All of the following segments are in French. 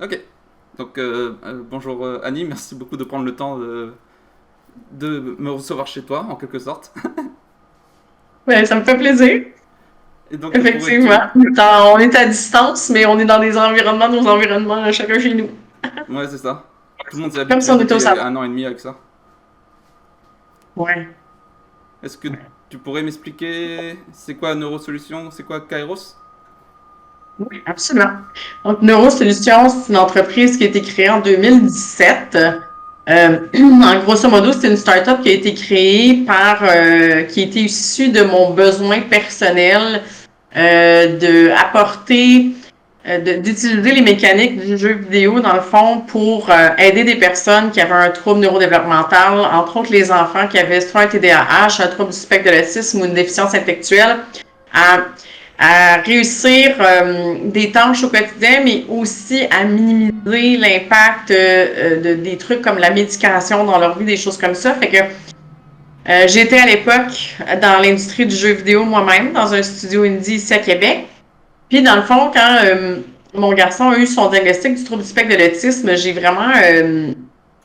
Ok. Donc, bonjour Annie, merci beaucoup de prendre le temps de me recevoir chez toi, en quelque sorte. Ouais, ça me fait plaisir. Et donc, Effectivement. pourrais-tu... On est à distance, mais on est dans nos environnements, chacun chez nous. Ouais, c'est ça. Tout le monde s'est Comme si habitué on était au depuis salon. 1 an et demi avec ça. Ouais. Est-ce que tu pourrais m'expliquer c'est quoi Neurosolutions, c'est quoi Kairos? Oui, absolument. Donc, Neurosolutions, c'est une entreprise qui a été créée en 2017. En grosso modo, c'est une start-up qui a été créée qui a été issue de mon besoin personnel de apporter d'utiliser les mécaniques du jeu vidéo, dans le fond, pour aider des personnes qui avaient un trouble neurodéveloppemental, entre autres les enfants qui avaient soit un TDAH, un trouble du spectre de l'autisme ou une déficience intellectuelle, à, à réussir des tâches au quotidien, mais aussi à minimiser l'impact des trucs comme la médication dans leur vie, des choses comme ça. Fait que j'étais à l'époque dans l'industrie du jeu vidéo moi-même, dans un studio indie ici à Québec. Puis, dans le fond, quand mon garçon a eu son diagnostic du trouble du spectre de l'autisme, j'ai vraiment.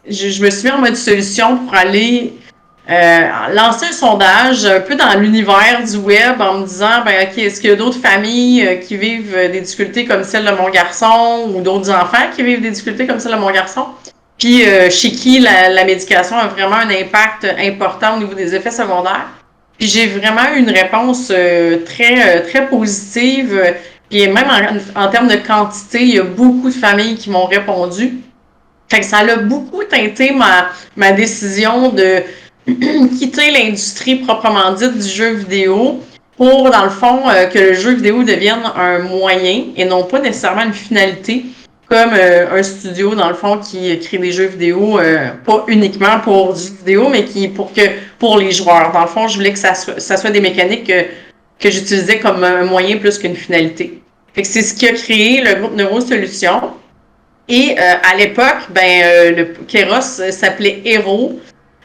Je me suis mis en mode solution pour aller lancer un sondage un peu dans l'univers du web en me disant, ben, OK, est-ce qu'il y a d'autres familles qui vivent des difficultés comme celle de mon garçon ou d'autres enfants qui vivent des difficultés comme celle de mon garçon? Puis, chez qui la médication a vraiment un impact important au niveau des effets secondaires. Puis j'ai vraiment eu une réponse très positive. Puis même en termes de quantité, il y a beaucoup de familles qui m'ont répondu. Fait que ça a beaucoup teinté ma décision de quitter l'industrie proprement dite du jeu vidéo pour, dans le fond, que le jeu vidéo devienne un moyen et non pas nécessairement une finalité, comme un studio, dans le fond, qui crée des jeux vidéo, pas uniquement pour du vidéo, mais pour les joueurs. Dans le fond, je voulais que ça soit des mécaniques que j'utilisais comme un moyen plus qu'une finalité. Fait que c'est ce qui a créé le groupe Neurosolutions. Et à l'époque, le Keros s'appelait Hero.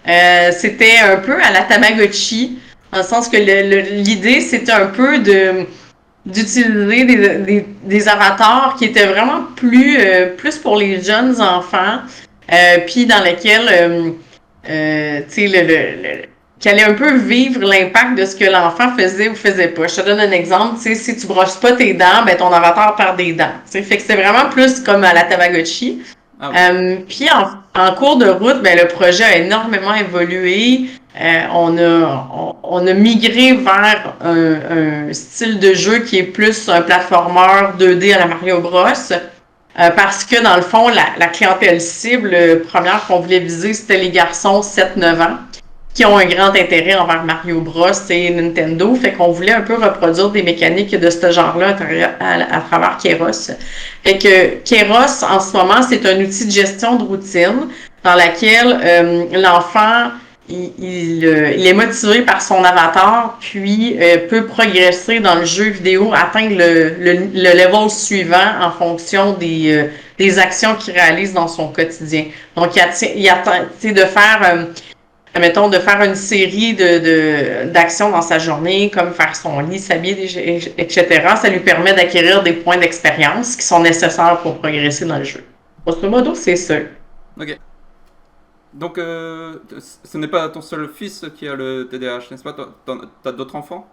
C'était un peu à la Tamagotchi, dans le sens que l'idée, c'était un peu d'utiliser des avatars qui étaient vraiment plus pour les jeunes enfants, puis dans lesquels, tu sais, qui allait un peu vivre l'impact de ce que l'enfant faisait ou faisait pas. Je te donne un exemple, tu sais, si tu brosses pas tes dents, ben ton avatar perd des dents. Tu sais, fait que c'était vraiment plus comme à la Tamagotchi. Ah, ok. Puis en cours de route, ben, le projet a énormément évolué. On a migré vers un style de jeu qui est plus un platformer 2D à la Mario Bros. Parce que dans le fond, la clientèle cible première qu'on voulait viser, c'était les garçons 7-9 ans qui ont un grand intérêt envers Mario Bros et Nintendo. Fait qu'on voulait un peu reproduire des mécaniques de ce genre-là à travers Keros. Fait que Keros, en ce moment, c'est un outil de gestion de routine dans laquelle l'enfant il est motivé par son avatar, puis peut progresser dans le jeu vidéo, atteindre le level suivant en fonction des actions qu'il réalise dans son quotidien. Donc, il attend de faire mettons, de faire une série d'actions dans sa journée, comme faire son lit, s'habiller, etc., ça lui permet d'acquérir des points d'expérience qui sont nécessaires pour progresser dans le jeu. Grosso modo, c'est ça. Ok. Donc, ce n'est pas ton seul fils qui a le TDAH, n'est-ce pas? T'as d'autres enfants?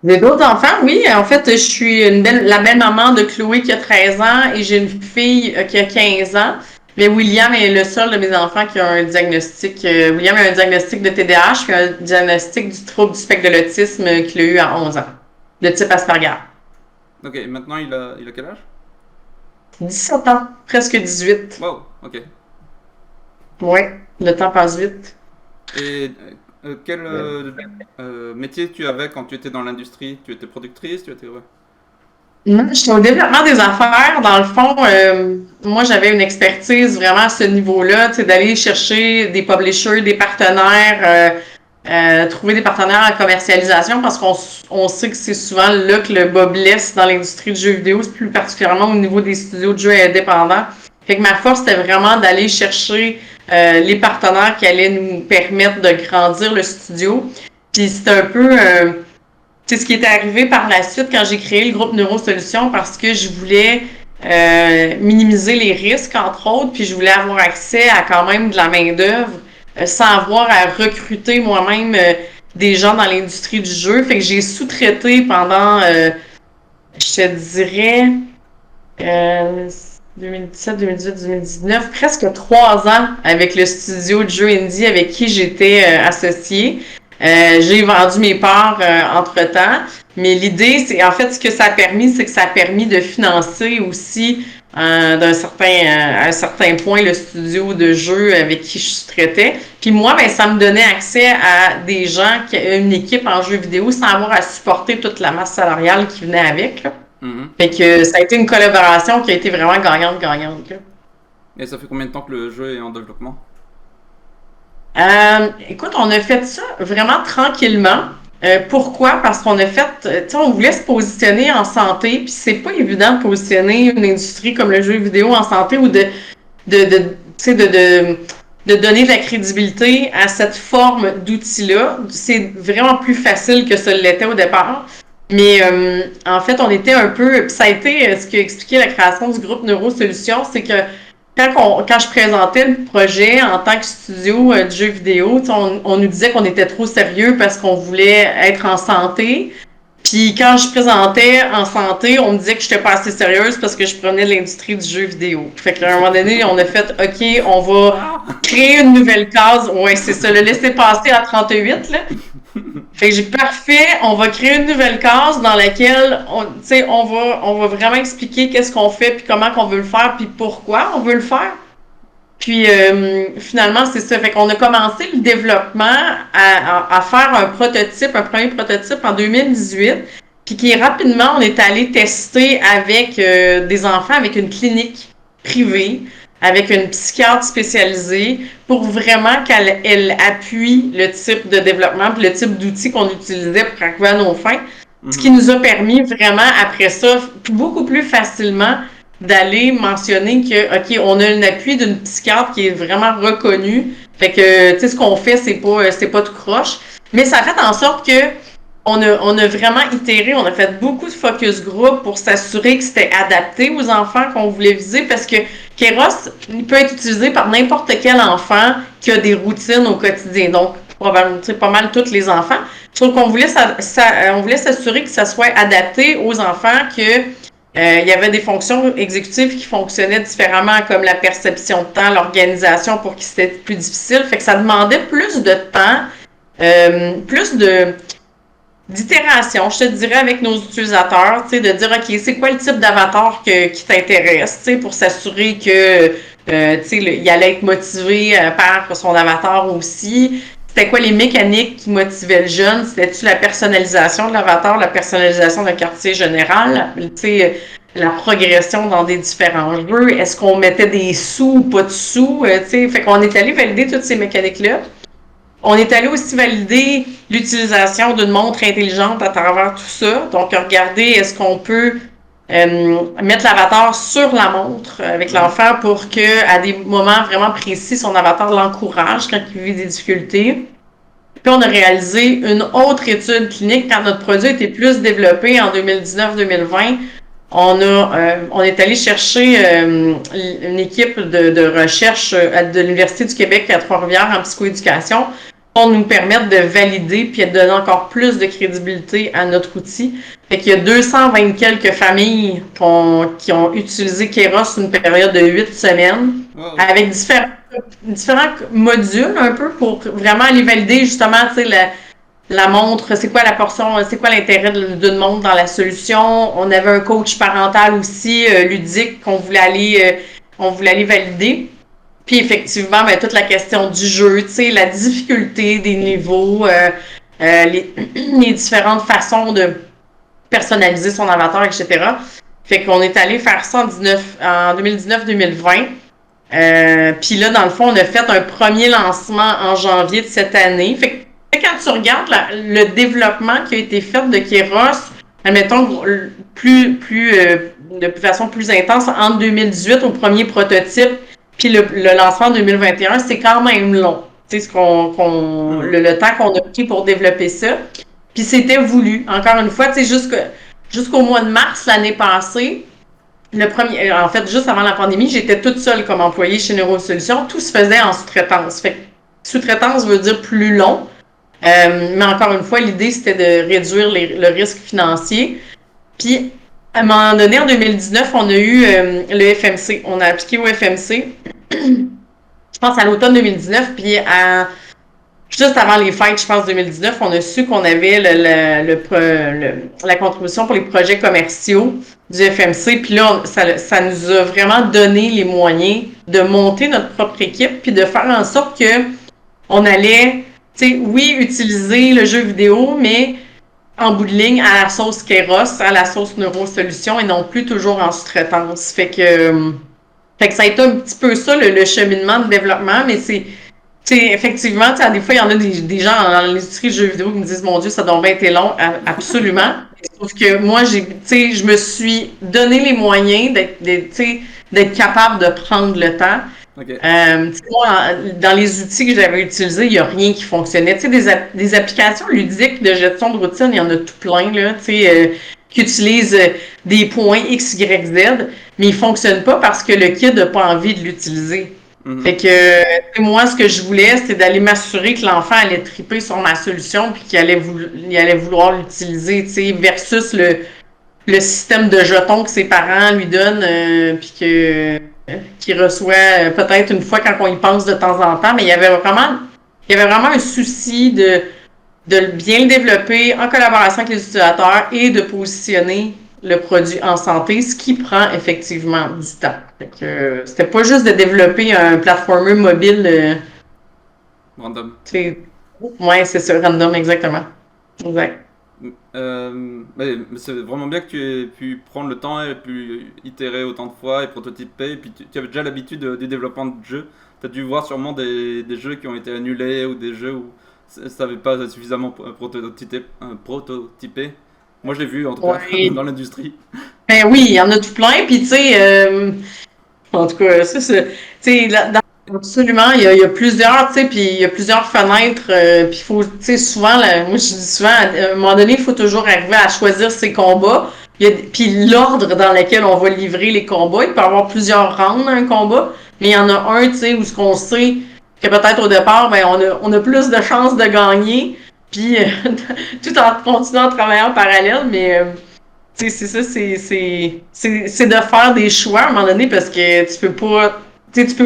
J'ai d'autres enfants, oui. En fait, je suis la belle maman de Chloé qui a 13 ans et j'ai une fille qui a 15 ans. Mais William est le seul de mes enfants qui a un diagnostic. William a un diagnostic de TDAH puis un diagnostic du trouble du spectre de l'autisme qu'il a eu à 11 ans, de type Asperger. Ok, maintenant il a quel âge? 17 ans, presque 18. Wow, ok. Ouais, le temps passe vite. Et quel métier tu avais quand tu étais dans l'industrie? Tu étais productrice? Tu étais... Ouais. Moi, je suis au développement des affaires. Dans le fond, moi, j'avais une expertise vraiment à ce niveau-là, tu sais, d'aller chercher des publishers, des partenaires, trouver des partenaires en commercialisation parce qu'on sait que c'est souvent là que le bas blesse dans l'industrie du jeu vidéo, plus particulièrement au niveau des studios de jeux indépendants. Fait que ma force, c'était vraiment d'aller chercher les partenaires qui allaient nous permettre de grandir le studio. Puis c'était un peu c'est ce qui est arrivé par la suite quand j'ai créé le groupe Neurosolutions parce que je voulais minimiser les risques, entre autres, puis je voulais avoir accès à quand même de la main-d'œuvre sans avoir à recruter moi-même des gens dans l'industrie du jeu. Fait que j'ai sous-traité pendant, je te dirais, 2017, 2018, 2019, presque 3 ans avec le studio de jeux indie avec qui j'étais associée. J'ai vendu mes parts entre-temps, mais l'idée, c'est en fait ce que ça a permis, c'est que ça a permis de financer aussi à un certain point le studio de jeux avec qui je traitais. Puis moi, ben, ça me donnait accès à des gens, une équipe en jeux vidéo sans avoir à supporter toute la masse salariale qui venait avec. Là. Fait que ça a été une collaboration qui a été vraiment gagnante-gagnante. Et ça fait combien de temps que le jeu est en développement? Écoute, on a fait ça vraiment tranquillement. Pourquoi? Parce qu'on a fait, tu sais, on voulait se positionner en santé, puis c'est pas évident de positionner une industrie comme le jeu vidéo en santé ou tu sais, de donner de la crédibilité à cette forme d'outil-là. C'est vraiment plus facile que ça l'était au départ. Mais en fait, on était un peu, puis ça a été ce qui a expliqué la création du groupe Neurosolutions, c'est que quand je présentais le projet en tant que studio de jeux vidéo, on nous disait qu'on était trop sérieux parce qu'on voulait être en santé. Puis quand je présentais en santé, on me disait que je n'étais pas assez sérieuse parce que je prenais de l'industrie du jeu vidéo. Fait qu'à un moment donné, on a fait OK, on va créer une nouvelle case. Ouais, c'est ça, le laisser passer à 38, là. Fait que j'ai parfait, on va créer une nouvelle case dans laquelle on va vraiment expliquer qu'est-ce qu'on fait, puis comment qu'on veut le faire, puis pourquoi on veut le faire. Puis finalement, c'est ça. Fait qu'on a commencé le développement à faire un premier prototype en 2018, puis qui rapidement, on est allé tester avec des enfants, avec une clinique privée, avec une psychiatre spécialisée, pour vraiment qu'elle appuie le type de développement puis le type d'outils qu'on utilisait pour arriver à nos fins. Ce qui nous a permis vraiment, après ça, beaucoup plus facilement d'aller mentionner que, OK, on a un appui d'une psychiatre qui est vraiment reconnue. Fait que, tu sais, ce qu'on fait, c'est pas tout croche. Mais ça a fait en sorte que on a vraiment itéré, on a fait beaucoup de focus group pour s'assurer que c'était adapté aux enfants qu'on voulait viser parce que Keros, il peut être utilisé par n'importe quel enfant qui a des routines au quotidien. Donc, probablement, pas mal tous les enfants. Sauf qu'on voulait on voulait s'assurer que ça soit adapté aux enfants, que il y avait des fonctions exécutives qui fonctionnaient différemment, comme la perception de temps, l'organisation pour qui c'était plus difficile. Fait que ça demandait plus de temps, plus d'itération, je te dirais, avec nos utilisateurs, tu sais, de dire, OK, c'est quoi le type d'avatar qui t'intéresse, tu sais, pour s'assurer que, tu sais, il allait être motivé par son avatar aussi. C'était quoi les mécaniques qui motivaient le jeune? C'était-tu la personnalisation de l'avatar, la personnalisation d'un quartier général, tu sais, la progression dans des différents jeux? Est-ce qu'on mettait des sous ou pas de sous? Tu sais, fait qu'on est allé valider toutes ces mécaniques-là. On est allé aussi valider l'utilisation d'une montre intelligente à travers tout ça. Donc, regarder est-ce qu'on peut mettre l'avatar sur la montre avec l'enfant pour qu'à des moments vraiment précis, son avatar l'encourage quand il vit des difficultés. Puis, on a réalisé une autre étude clinique quand notre produit était plus développé en 2019-2020. On est allé chercher une équipe de recherche de l'Université du Québec à Trois-Rivières en psychoéducation pour nous permettre de valider puis de donner encore plus de crédibilité à notre outil. Fait qu'il y a 220 quelques familles qui ont utilisé Keros une période de 8 semaines avec différents modules un peu pour vraiment aller valider justement, tu sais, la montre, c'est quoi la portion, c'est quoi l'intérêt d'une montre dans la solution. On avait un coach parental aussi, ludique, qu'on voulait aller valider. Puis effectivement, ben, toute la question du jeu, tu sais, la difficulté des niveaux, les différentes façons de personnaliser son avatar, etc. Fait qu'on est allé faire ça en 2019-2020. Puis là, dans le fond, on a fait un premier lancement en janvier de cette année. Fait que quand tu regardes le développement qui a été fait de Keros, admettons, de façon plus intense, en 2018 au premier prototype, puis le lancement en 2021, c'est quand même long. Tu sais, le temps qu'on a pris pour développer ça. Puis c'était voulu. Encore une fois, tu sais, jusqu'au mois de mars l'année passée, le premier, en fait, juste avant la pandémie, j'étais toute seule comme employée chez Neurosolutions. Tout se faisait en sous-traitance. Fait que sous-traitance veut dire plus long. Mais encore une fois, l'idée, c'était de réduire le risque financier. Puis, à un moment donné, en 2019, on a eu le FMC. On a appliqué au FMC, je pense à l'automne 2019, puis juste avant les fêtes, je pense 2019, on a su qu'on avait la contribution pour les projets commerciaux du FMC. Puis là, ça nous a vraiment donné les moyens de monter notre propre équipe, puis de faire en sorte que on allait, tu sais, oui, utiliser le jeu vidéo, mais en bout de ligne à la sauce Keros, à la sauce Neurosolutions et non plus toujours en sous-traitance. Fait que ça a été un petit peu ça, le cheminement de développement, mais effectivement, des fois, il y en a des gens dans l'industrie du jeu vidéo qui me disent, mon Dieu, ça doit bien été long. Absolument. Sauf que moi, je me suis donné les moyens d'être capable de prendre le temps. Ok. Moi, dans les outils que j'avais utilisés, il n'y a rien qui fonctionnait. Des applications ludiques de gestion de routine, il y en a tout plein, là, qui utilisent des points X, Y, Z, mais ils ne fonctionnent pas parce que le kid n'a pas envie de l'utiliser. Mhm. Fait que moi, ce que je voulais, c'était d'aller m'assurer que l'enfant allait triper sur ma solution puis qu'il allait vouloir l'utiliser, versus le système de jetons que ses parents lui donnent puis qu'il reçoit peut-être une fois quand on y pense de temps en temps. Mais il y avait vraiment un souci de bien le développer en collaboration avec les utilisateurs et de positionner le produit en santé, ce qui prend effectivement du temps. Fait que c'était pas juste de développer un platformer mobile. Random. Ouais, c'est ça, random, exactement. Exact. Mais c'est vraiment bien que tu aies pu prendre le temps et pu itérer autant de fois et prototyper. Et puis tu avais déjà l'habitude du développement de jeux. Tu as dû voir sûrement des jeux qui ont été annulés ou des jeux où ça n'avait pas suffisamment prototypé. Moi, je l'ai vu en tout cas Ouais. dans l'industrie. Ben oui, il y en a tout plein. Puis, tu sais, en tout cas, ça, c'est. Tu sais, absolument, il y a plusieurs, tu sais, puis il y a plusieurs fenêtres. Puis, il faut, tu sais, souvent, moi, je dis souvent, à un moment donné, il faut toujours arriver à choisir ses combats. Puis, l'ordre dans lequel on va livrer les combats. Il peut y avoir plusieurs rounds dans un combat, mais il y en a un, tu sais, où ce qu'on sait que peut-être au départ, ben, on a plus de chances de gagner. Puis, tout en continuant à travailler en parallèle, mais. Tu sais, c'est ça, c'est de faire des choix à un moment donné parce que tu peux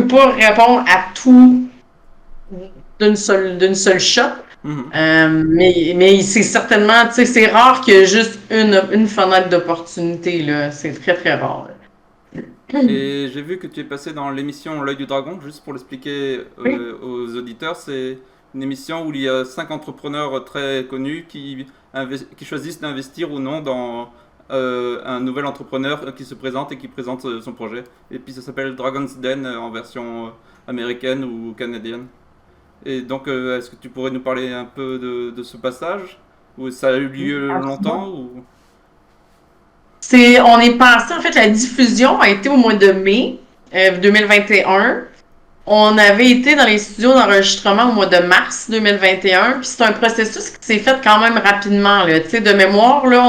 pas répondre à tout d'une seule shot. Mhm. Mais c'est certainement, tu sais, c'est rare qu'il y ait juste une fenêtre d'opportunité, là. C'est très, très rare. Et j'ai vu que tu es passé dans l'émission L'œil du dragon, juste pour l'expliquer Oui. aux auditeurs. C'est une émission où il y a 5 entrepreneurs très connus qui choisissent d'investir ou non dans un nouvel entrepreneur qui se présente et qui présente son projet. Et puis ça s'appelle Dragon's Den en version américaine ou canadienne. Et donc, est-ce que tu pourrais nous parler un peu de ce passage? Ou ça a eu lieu longtemps ou... On est passé, en fait, la diffusion a été au mois de mai 2021. On avait été dans les studios d'enregistrement au mois de mars 2021, puis c'est un processus qui s'est fait quand même rapidement, là. Tu sais, de mémoire, là,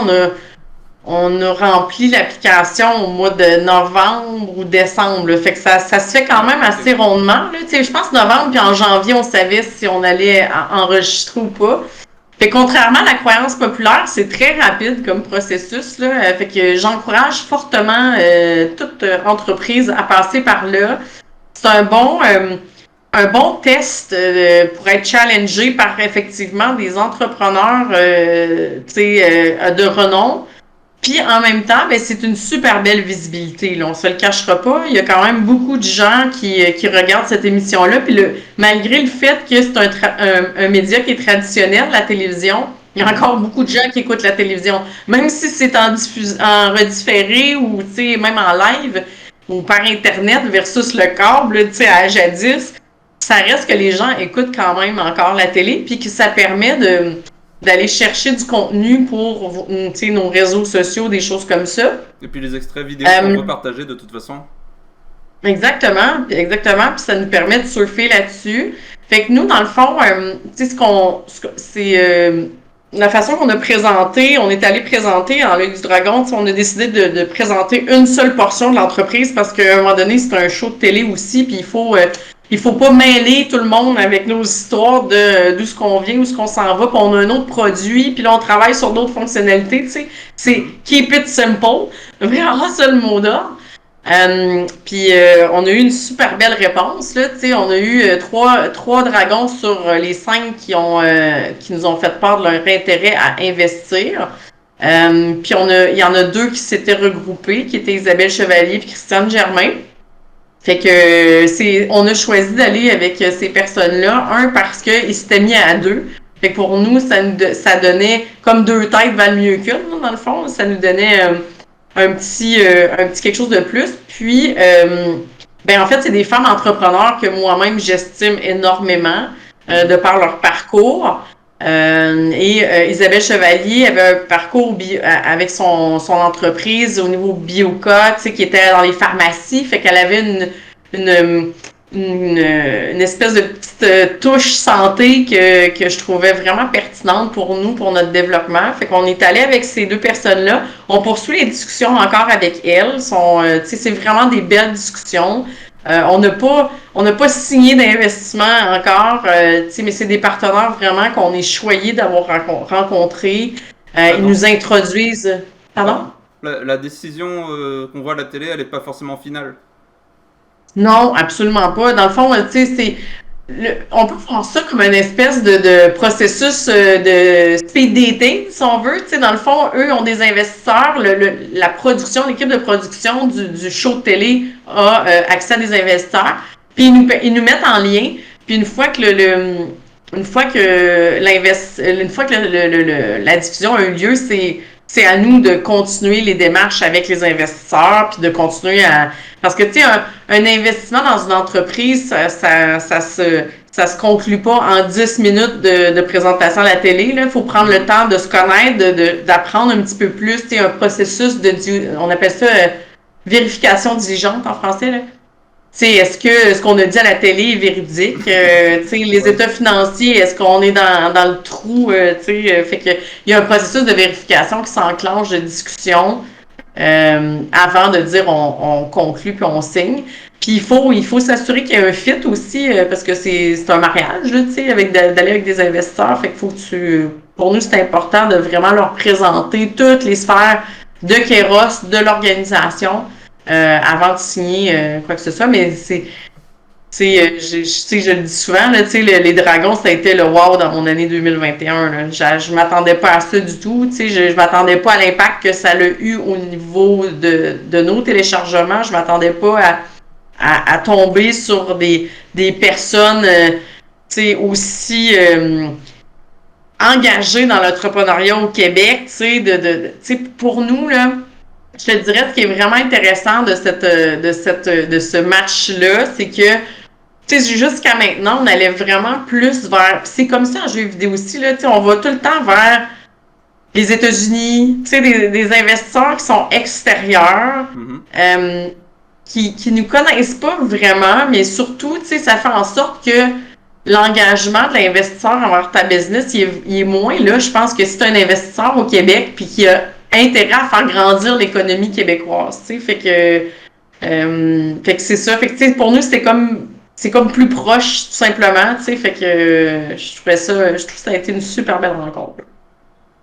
on a rempli l'application au mois de novembre ou décembre, là. Fait que ça se fait quand même assez rondement, là. Tu sais, je pense novembre, puis en janvier, on savait si on allait enregistrer ou pas. Fait que contrairement à la croyance populaire, c'est très rapide comme processus, là. Fait que j'encourage fortement toute entreprise à passer par là. C'est un bon test pour être challengé par effectivement des entrepreneurs de renom. Puis en même temps, ben, c'est une super belle visibilité. Là. On se le cachera pas. Il y a quand même beaucoup de gens qui regardent cette émission-là. Puis malgré le fait que c'est un média qui est traditionnel, la télévision, il y a encore beaucoup de gens qui écoutent la télévision. Même si c'est en redifféré ou même en live ou par Internet versus le câble, à jadis, ça reste que les gens écoutent quand même encore la télé. Puis que ça permet d'aller chercher du contenu pour nos réseaux sociaux, des choses comme ça. Et puis les extraits vidéo sont repartagés de toute façon. Exactement, exactement. Puis ça nous permet de surfer là-dessus. Fait que nous, dans le fond, la façon qu'on a présenté, on est allé présenter en l'œil du dragon, on a décidé de présenter une seule portion de l'entreprise parce qu'à un moment donné, c'est un show de télé aussi, puis il faut pas mêler tout le monde avec nos histoires d'où ce qu'on vient, où ce qu'on s'en va, puis on a un autre produit, puis là on travaille sur d'autres fonctionnalités, tu sais. C'est keep it simple, vraiment ça le mot d'ordre. Puis on a eu une super belle réponse là, tu sais, on a eu trois dragons sur les 5 qui nous ont fait part de leur intérêt à investir. Puis il y en a 2 qui s'étaient regroupés, qui étaient Isabelle Chevalier et Christiane Germain. Fait que on a choisi d'aller avec ces personnes-là, parce qu'ils s'étaient mis à 2. Fait que pour nous, ça donnait comme 2 têtes valent mieux qu'une, dans le fond. Ça nous donnait un petit quelque chose de plus. Puis, ben en fait, c'est des femmes entrepreneurs que moi-même j'estime énormément de par leur parcours. Isabelle Chevalier avait un parcours avec son entreprise au niveau Bioca, tu sais, qui était dans les pharmacies, fait qu'elle avait une espèce de petite touche santé que je trouvais vraiment pertinente pour nous, pour notre développement. Fait qu'on est allé avec ces 2 personnes-là. On poursuit les discussions encore avec elles. C'est vraiment des belles discussions. On n'a pas signé d'investissement encore, mais c'est des partenaires vraiment qu'on est choyés d'avoir rencontrés. Ils nous introduisent. Pardon? La décision qu'on voit à la télé, elle n'est pas forcément finale. Non, absolument pas. Dans le fond, tu sais, on peut voir ça comme une espèce de processus de speed dating, si on veut. Tu sais, dans le fond, eux ont des investisseurs. La production, l'équipe de production du show de télé a accès à des investisseurs. Puis ils nous mettent en lien. Puis une fois que la diffusion a eu lieu, c'est à nous de continuer les démarches avec les investisseurs, puis de continuer à... Parce que, tu sais, un investissement dans une entreprise, ça se conclut pas en 10 minutes de présentation à la télé. Il faut prendre le temps de se connaître, d'apprendre un petit peu plus. Tu sais, un processus on appelle ça vérification diligente en français, là. Est-ce que ce qu'on a dit à la télé est véridique? Les états financiers, est-ce qu'on est dans le trou? Fait que il y a un processus de vérification qui s'enclenche de discussion avant de dire on conclut puis on signe. Puis il faut s'assurer qu'il y a un fit aussi parce que c'est un mariage là, d'aller avec des investisseurs. Fait que pour nous c'est important de vraiment leur présenter toutes les sphères de Kairos, de l'organisation. Avant de signer quoi que ce soit, mais je le dis souvent, là, les dragons, ça a été le wow dans mon année 2021. Là. Je m'attendais pas à ça du tout. Je m'attendais pas à l'impact que ça a eu au niveau de nos téléchargements. Je m'attendais pas à tomber sur des personnes aussi engagées dans l'entrepreneuriat au Québec. Pour nous, là, je te dirais ce qui est vraiment intéressant de ce match-là, c'est que jusqu'à maintenant, on allait vraiment plus vers. C'est comme ça en jeu vidéo aussi, là, on va tout le temps vers les États-Unis, des investisseurs qui sont extérieurs, qui nous connaissent pas vraiment, mais surtout, ça fait en sorte que l'engagement de l'investisseur envers ta business, il est moins là. Je pense que si tu as un investisseur au Québec puis qui a intérêt à faire grandir l'économie québécoise, fait que c'est ça. Fait que pour nous, c'est comme plus proche, tout simplement, fait que je trouve que ça a été une super belle rencontre.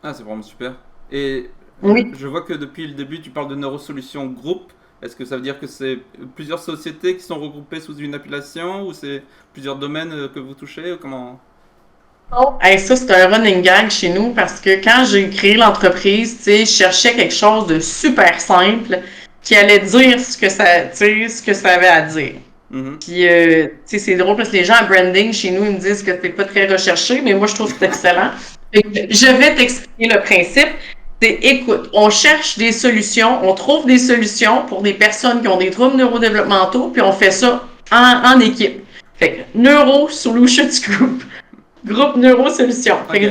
Ah, c'est vraiment super. Et oui. Je vois que depuis le début, tu parles de Neurosolutions Group. Est-ce que ça veut dire que c'est plusieurs sociétés qui sont regroupées sous une appellation ou c'est plusieurs domaines que vous touchez ou comment? Hey, ça, c'est un running gag chez nous parce que quand j'ai créé l'entreprise, je cherchais quelque chose de super simple qui allait dire ce que ça avait à dire. Puis, c'est drôle parce que les gens à branding chez nous, ils me disent que c'est pas très recherché, mais moi, je trouve que c'est excellent. Je vais t'expliquer le principe. Écoute, on cherche des solutions, on trouve des solutions pour des personnes qui ont des troubles neurodéveloppementaux, puis on fait ça en équipe. Fait que Neuro Solutions Group. Groupe Neurosolutions. Okay.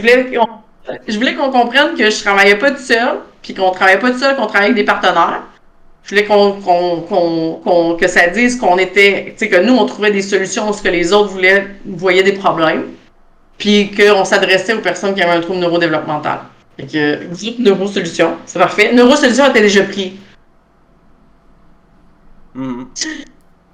Je voulais qu'on comprenne que je travaillais pas tout seul, puis qu'on travaillait pas tout seul, qu'on travaillait avec des partenaires. Je voulais que ça dise qu'on était, que nous, on trouvait des solutions où ce que les autres voyaient des problèmes. puis qu'on s'adressait aux personnes qui avaient un trouble neurodéveloppemental. Fait que, groupe Neurosolutions, c'est parfait. Neurosolutions était déjà pris.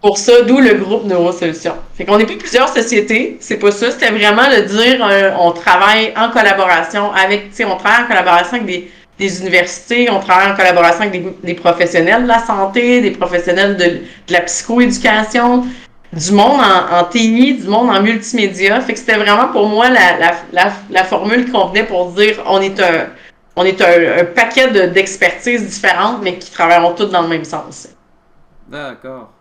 Pour ça, d'où le groupe Neurosolutions. Fait qu'on n'est pas plusieurs sociétés, c'est pas ça. C'était vraiment de dire, on travaille en collaboration avec, tu sais, on travaille en collaboration avec des universités, on travaille en collaboration avec des professionnels de la santé, des professionnels de la psychoéducation, du monde en TI, du monde en multimédia. Fait que c'était vraiment pour moi la formule qui convenait pour dire on est un paquet d'expertises différentes, mais qui travailleront toutes dans le même sens. D'accord.